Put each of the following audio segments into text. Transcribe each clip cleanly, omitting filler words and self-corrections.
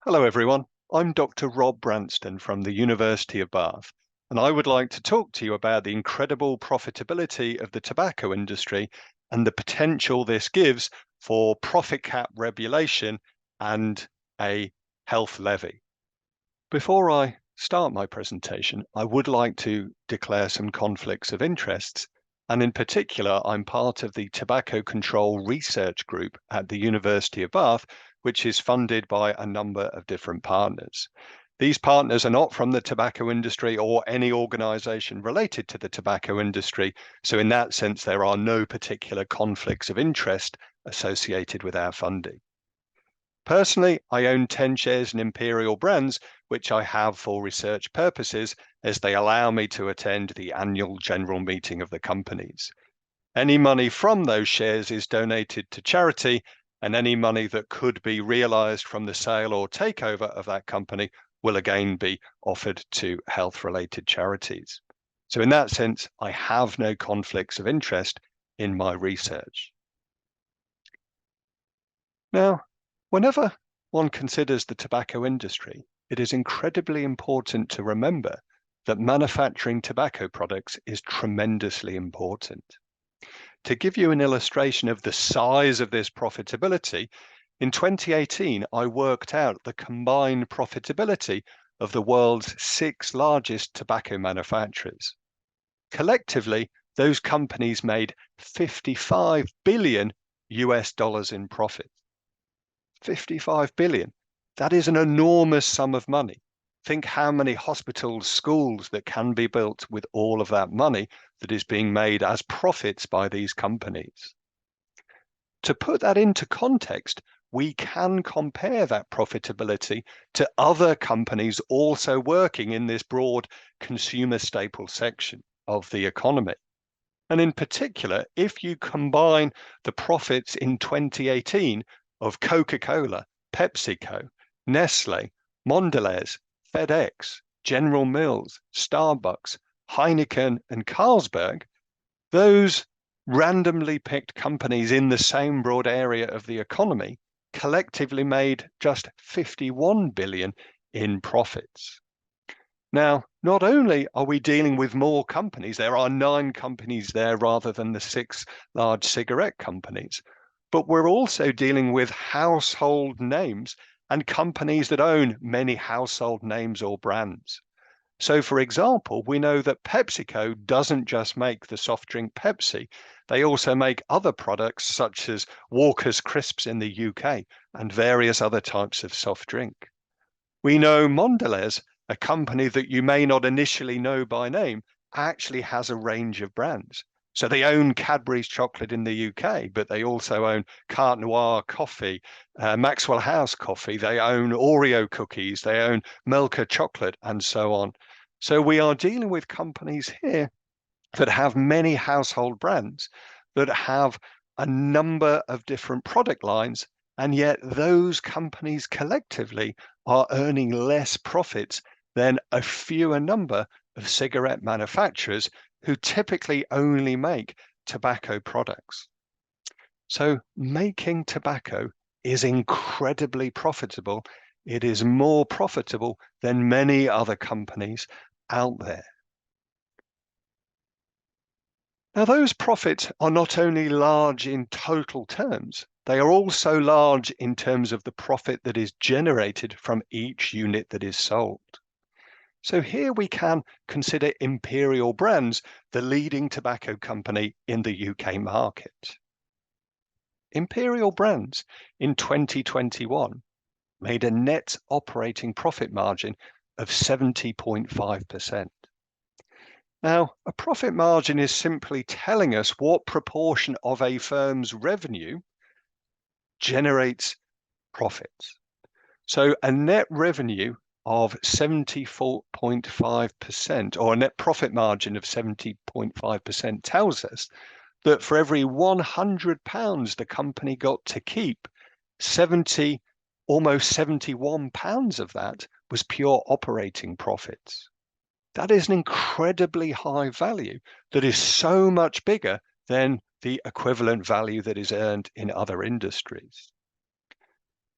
Hello everyone, I'm Dr. Rob Branston from the University of Bath, and I would like to talk to you about the incredible profitability of the tobacco industry and the potential this gives for profit cap regulation and a health levy. Before I start my presentation, I would like to declare some conflicts of interests, and in particular, I'm part of the Tobacco Control Research Group at the University of Bath, which is funded by a number of different partners. These partners are not from the tobacco industry or any organization related to the tobacco industry, so in that sense, there are no particular conflicts of interest associated with our funding. Personally, I own 10 shares in Imperial Brands, which I have for research purposes, as they allow me to attend the annual general meeting of the companies. Any money from those shares is donated to charity, and any money that could be realized from the sale or takeover of that company will again be offered to health-related charities. So in that sense, I have no conflicts of interest in my research. Now, whenever one considers the tobacco industry, it is incredibly important to remember that manufacturing tobacco products is tremendously important. To give you an illustration of the size of this profitability, in 2018, I worked out the combined profitability of the world's 6 largest tobacco manufacturers. Collectively, those companies made $55 billion in profit. 55 billion. That is an enormous sum of money. Think how many hospitals, schools that can be built with all of that money that is being made as profits by these companies. To put that into context, we can compare that profitability to other companies also working in this broad consumer staple section of the economy. And in particular, if you combine the profits in 2018 of Coca-Cola, PepsiCo, Nestle, Mondelez, FedEx, General Mills, Starbucks, Heineken, and Carlsberg, those randomly picked companies in the same broad area of the economy collectively made just 51 billion in profits. Now, not only are we dealing with more companies, there are 9 companies there rather than the 6 large cigarette companies, but we're also dealing with household names and companies that own many household names or brands. So, for example, we know that PepsiCo doesn't just make the soft drink Pepsi, they also make other products such as Walker's Crisps in the UK and various other types of soft drink. We know Mondelez, a company that you may not initially know by name, actually has a range of brands. So they own Cadbury's chocolate in the UK, but they also own Carte Noire coffee, Maxwell House coffee, they own Oreo cookies, they own Milka chocolate, and so on. So we are dealing with companies here that have many household brands, that have a number of different product lines, and yet those companies collectively are earning less profits than a fewer number of cigarette manufacturers who typically only make tobacco products. So making tobacco is incredibly profitable. It is more profitable than many other companies out there. Now, those profits are not only large in total terms, they are also large in terms of the profit that is generated from each unit that is sold. So here we can consider Imperial Brands, the leading tobacco company in the UK market. Imperial Brands in 2021 made a net operating profit margin of 70.5%. Now, a profit margin is simply telling us what proportion of a firm's revenue generates profits. So a net revenue of 74.5% or a net profit margin of 70.5% tells us that for every £100 the company got to keep, almost £71 of that was pure operating profits. That is an incredibly high value that is so much bigger than the equivalent value that is earned in other industries.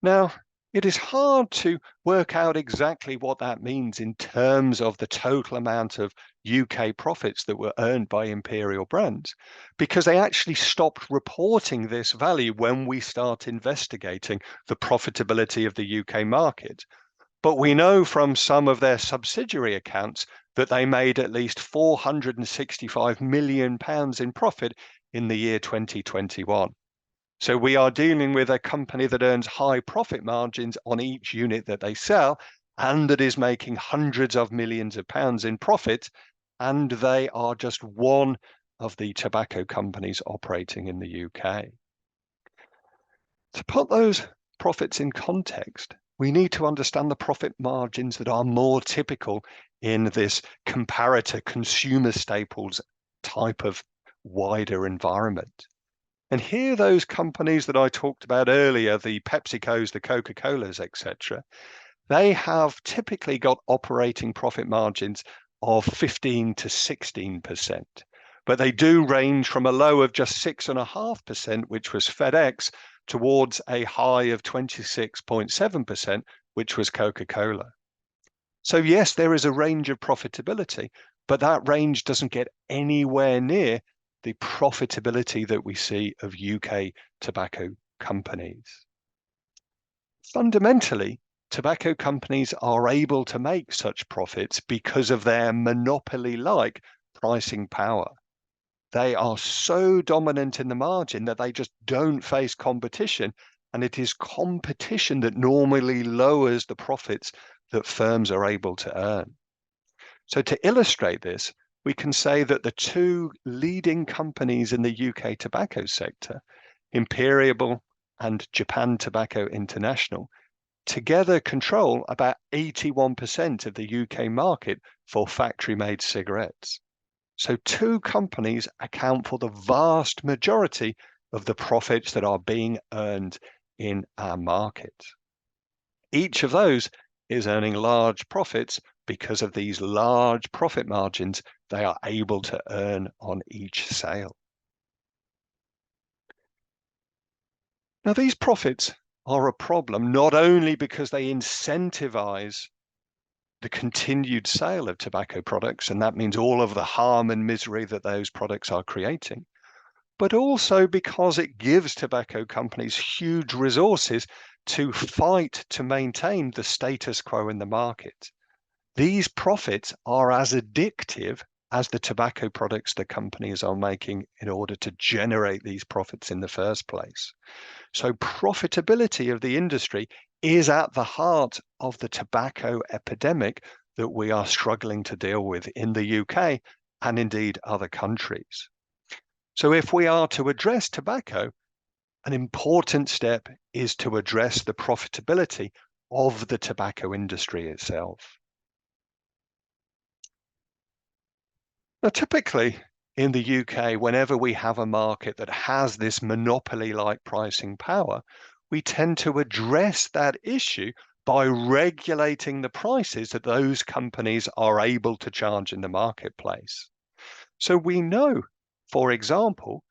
Now, It is hard to work out exactly what that means in terms of the total amount of UK profits that were earned by Imperial Brands, because they actually stopped reporting this value when we start investigating the profitability of the UK market. But we know from some of their subsidiary accounts that they made at least £465 million in profit in the year 2021. So we are dealing with a company that earns high profit margins on each unit that they sell and that is making hundreds of millions of pounds in profit. And they are just one of the tobacco companies operating in the UK. To put those profits in context, we need to understand the profit margins that are more typical in this comparator consumer staples type of wider environment. And here, those companies that I talked about earlier, the PepsiCos, the Coca-Colas, etc., they have typically got operating profit margins of 15 to 16%. But they do range from a low of just 6.5%, which was FedEx, towards a high of 26.7%, which was Coca-Cola. So yes, there is a range of profitability, but that range doesn't get anywhere near the profitability that we see of UK tobacco companies. Fundamentally, tobacco companies are able to make such profits because of their monopoly-like pricing power. They are so dominant in the margin that they just don't face competition, and it is competition that normally lowers the profits that firms are able to earn. So to illustrate this, we can say that the two leading companies in the UK tobacco sector, Imperial and Japan Tobacco International, together control about 81% of the UK market for factory-made cigarettes. So two companies account for the vast majority of the profits that are being earned in our market. Each of those is earning large profits because of these large profit margins they are able to earn on each sale. Now, these profits are a problem not only because they incentivize the continued sale of tobacco products, and that means all of the harm and misery that those products are creating, but also because it gives tobacco companies huge resources to fight to maintain the status quo in the market. These profits are as addictive as the tobacco products the companies are making in order to generate these profits in the first place. So profitability of the industry is at the heart of the tobacco epidemic that we are struggling to deal with in the UK and indeed other countries. So if we are to address tobacco, an important step is to address the profitability of the tobacco industry itself. Now, typically in the UK, whenever we have a market that has this monopoly-like pricing power, we tend to address that issue by regulating the prices that those companies are able to charge in the marketplace. So we know, for example,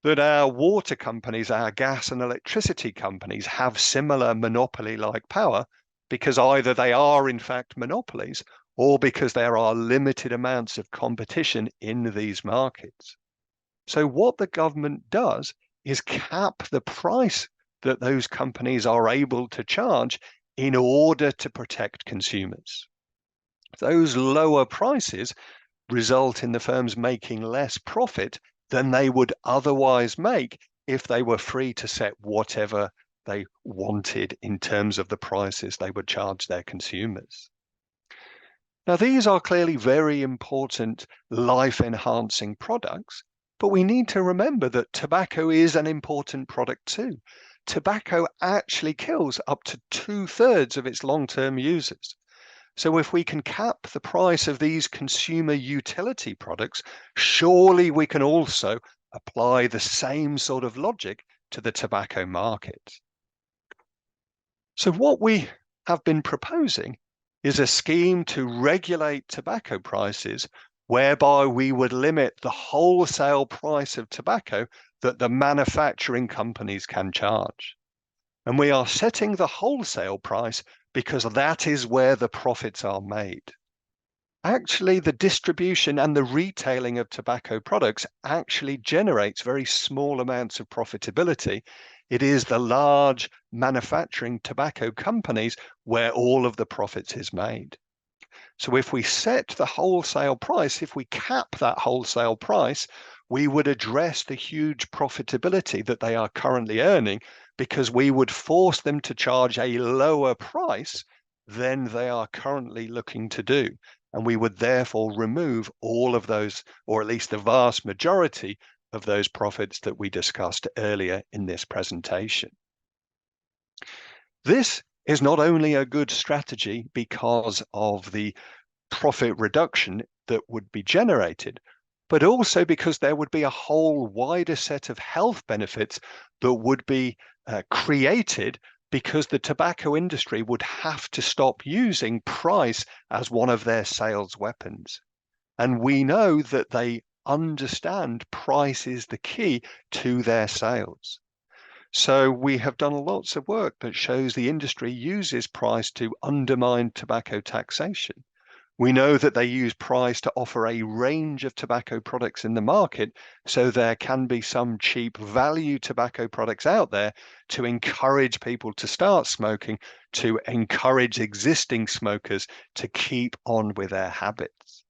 that our water companies, our gas and electricity companies have similar monopoly-like power because either they are in fact monopolies or because there are limited amounts of competition in these markets. So what the government does is cap the price that those companies are able to charge in order to protect consumers. Those lower prices result in the firms making less profit than they would otherwise make if they were free to set whatever they wanted in terms of the prices they would charge their consumers. Now, these are clearly very important life-enhancing products, but we need to remember that tobacco is an important product too. Tobacco actually kills up to 2/3 of its long-term users. So if we can cap the price of these consumer utility products, surely we can also apply the same sort of logic to the tobacco market. So what we have been proposing is a scheme to regulate tobacco prices whereby we would limit the wholesale price of tobacco that the manufacturing companies can charge. And we are setting the wholesale price because that is where the profits are made. Actually, the distribution and the retailing of tobacco products actually generates very small amounts of profitability. It is the large manufacturing tobacco companies where all of the profits is made. So if we set the wholesale price, if we cap that wholesale price, we would address the huge profitability that they are currently earning, because we would force them to charge a lower price than they are currently looking to do. And we would therefore remove all of those, or at least the vast majority of those profits that we discussed earlier in this presentation. This is not only a good strategy because of the profit reduction that would be generated, but also because there would be a whole wider set of health benefits that would be created, because the tobacco industry would have to stop using price as one of their sales weapons. And we know that they understand price is the key to their sales. So we have done lots of work that shows the industry uses price to undermine tobacco taxation. We know that they use price to offer a range of tobacco products in the market, so there can be some cheap value tobacco products out there to encourage people to start smoking, to encourage existing smokers to keep on with their habits.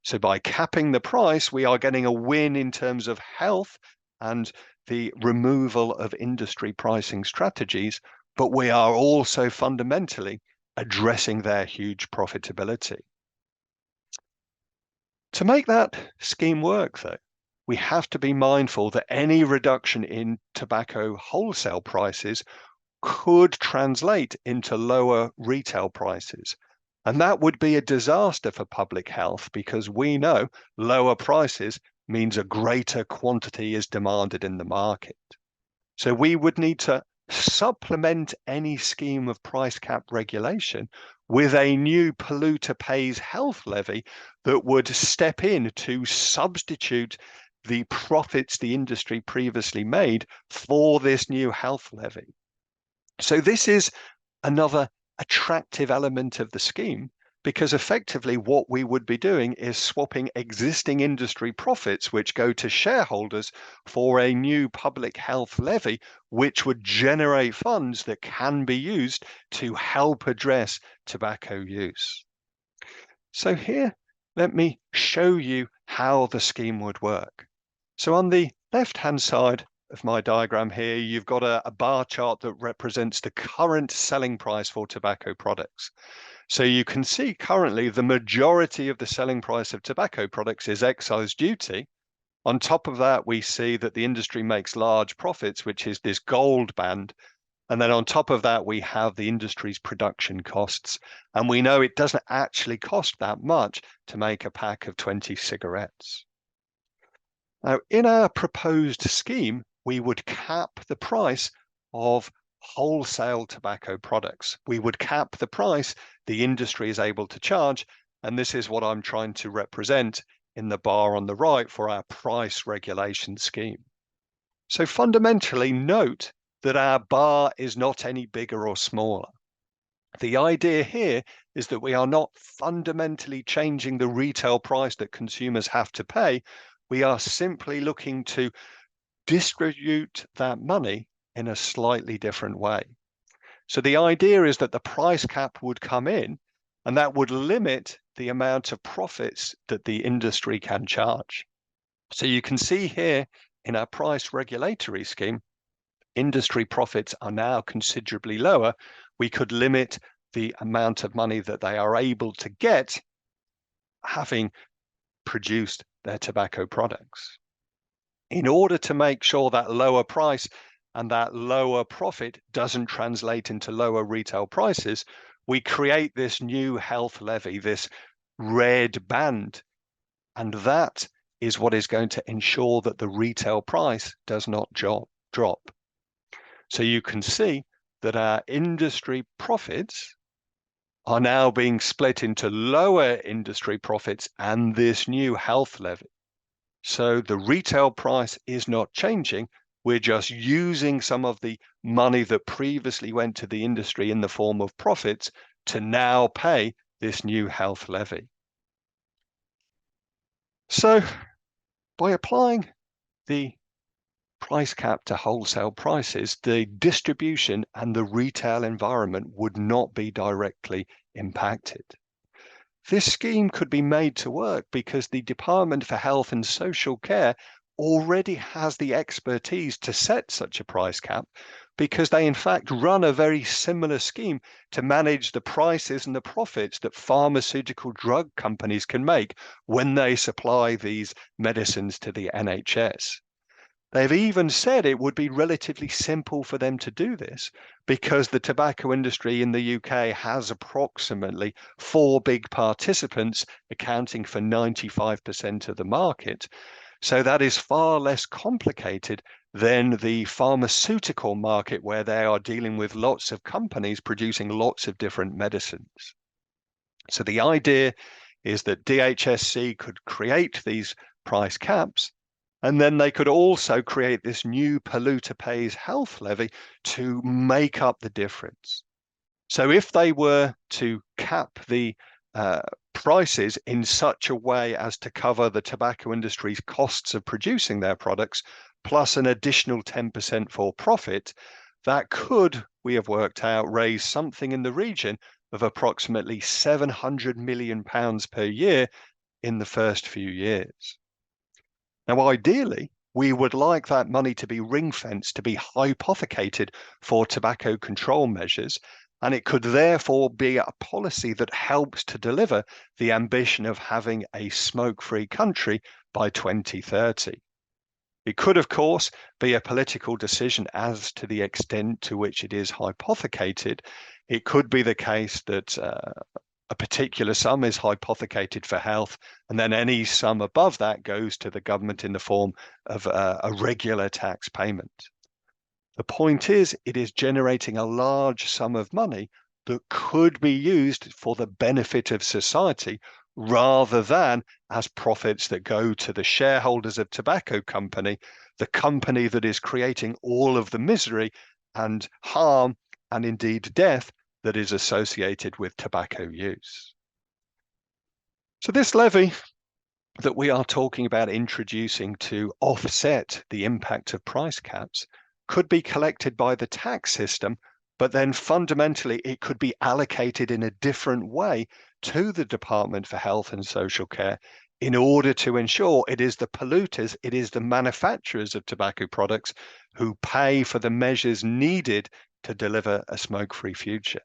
So by capping the price, we are getting a win in terms of health and the removal of industry pricing strategies, but we are also fundamentally addressing their huge profitability. To make that scheme work, though, we have to be mindful that any reduction in tobacco wholesale prices could translate into lower retail prices. And that would be a disaster for public health, because we know lower prices means a greater quantity is demanded in the market. So we would need to supplement any scheme of price cap regulation with a new polluter pays health levy that would step in to substitute the profits the industry previously made for this new health levy. So this is another attractive element of the scheme, because effectively what we would be doing is swapping existing industry profits, which go to shareholders, for a new public health levy, which would generate funds that can be used to help address tobacco use. So here, let me show you how the scheme would work. So on the left-hand side of my diagram here, you've got a bar chart that represents the current selling price for tobacco products. So you can see currently the majority of the selling price of tobacco products is excise duty. On top of that, we see that the industry makes large profits, which is this gold band. And then on top of that, we have the industry's production costs. And we know it doesn't actually cost that much to make a pack of 20 cigarettes. Now, in our proposed scheme, we would cap the price of wholesale tobacco products. We would cap the price the industry is able to charge, and this is what I'm trying to represent in the bar on the right for our price regulation scheme. So fundamentally, note that our bar is not any bigger or smaller. The idea here is that we are not fundamentally changing the retail price that consumers have to pay. We are simply looking to distribute that money in a slightly different way. So the idea is that the price cap would come in, and that would limit the amount of profits that the industry can charge. So you can see here in our price regulatory scheme, industry profits are now considerably lower. We could limit the amount of money that they are able to get having produced their tobacco products. In order to make sure that lower price and that lower profit doesn't translate into lower retail prices, we create this new health levy, this red band, and that is what is going to ensure that the retail price does not drop. So you can see that our industry profits are now being split into lower industry profits and this new health levy. So the retail price is not changing, We're just using some of the money that previously went to the industry in the form of profits to now pay this new health levy. So by applying the price cap to wholesale prices, the distribution and the retail environment would not be directly impacted. This scheme could be made to work because the Department for Health and Social Care already has the expertise to set such a price cap, because they in fact run a very similar scheme to manage the prices and the profits that pharmaceutical drug companies can make when they supply these medicines to the NHS. They've even said it would be relatively simple for them to do this because the tobacco industry in the UK has approximately 4 big participants accounting for 95% of the market. So that is far less complicated than the pharmaceutical market, where they are dealing with lots of companies producing lots of different medicines. So the idea is that DHSC could create these price caps, and then they could also create this new polluter pays health levy to make up the difference. So if they were to cap the prices in such a way as to cover the tobacco industry's costs of producing their products, plus an additional 10% for profit, that could, we have worked out, raise something in the region of approximately £700 million per year in the first few years. Now, ideally, we would like that money to be ring-fenced, to be hypothecated for tobacco control measures, and it could therefore be a policy that helps to deliver the ambition of having a smoke-free country by 2030. It could, of course, be a political decision as to the extent to which it is hypothecated. It could be the case that a particular sum is hypothecated for health, and then any sum above that goes to the government in the form of a regular tax payment. The point is, it is generating a large sum of money that could be used for the benefit of society, rather than as profits that go to the shareholders of tobacco company, the company that is creating all of the misery and harm and indeed death that is associated with tobacco use. So this levy that we are talking about introducing to offset the impact of price caps could be collected by the tax system, but then fundamentally it could be allocated in a different way to the Department for Health and Social Care in order to ensure it is the polluters, it is the manufacturers of tobacco products who pay for the measures needed to deliver a smoke-free future.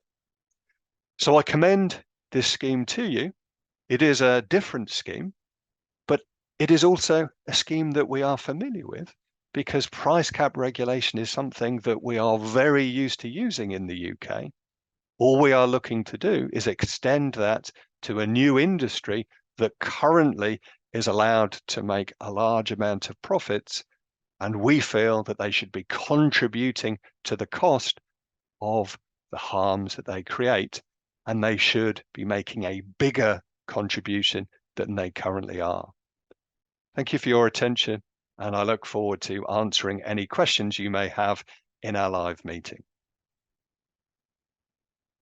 So I commend this scheme to you. It is a different scheme, but it is also a scheme that we are familiar with, because price cap regulation is something that we are very used to using in the UK. All we are looking to do is extend that to a new industry that currently is allowed to make a large amount of profits, and we feel that they should be contributing to the cost of the harms that they create, and they should be making a bigger contribution than they currently are. Thank you for your attention, and I look forward to answering any questions you may have in our live meeting.